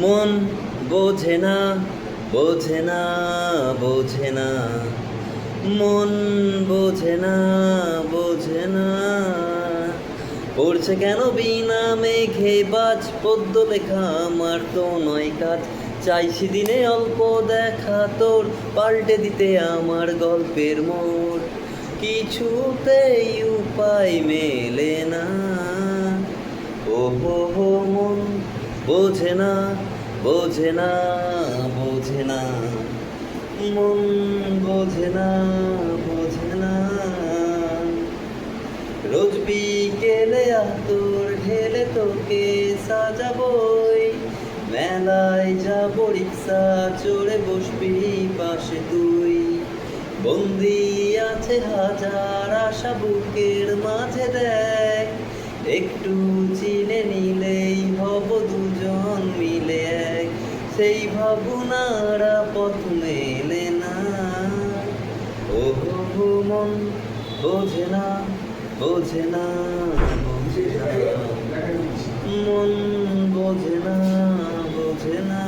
মন বোঝে না, বোঝে না, বোঝে না, মন বোঝে না, বোঝে না। পড়ছে কেন বিনা মেঘে বাজ, পদ্য লেখা আমার তো নয় কাজ। চাইছি দিনে অল্প দেখা তোর, পাল্টে দিতে আমার গল্পের মোড়। কিছুতেই উপায় মেলে না, ও হো হো মন বোঝে না, বোঝে না, বোঝে না, মন বোঝে না, বোঝে না। রোজ বিকেলে আতর ঢেলে তোকে সাজাবই, মেলায় যাবো রিক্সা চড়ে বসবি পাশে তুই। বন্দি আছে হাজার আশা বুকের মাঝে, দেখ একটু চিনে নিলেই হব দুজন মিলে এক। সেই ভাবনারা পথ মেলে না, ও হো হো মন বোঝে না, বোঝে না, বোঝে না, মন বোঝে না, বোঝে না।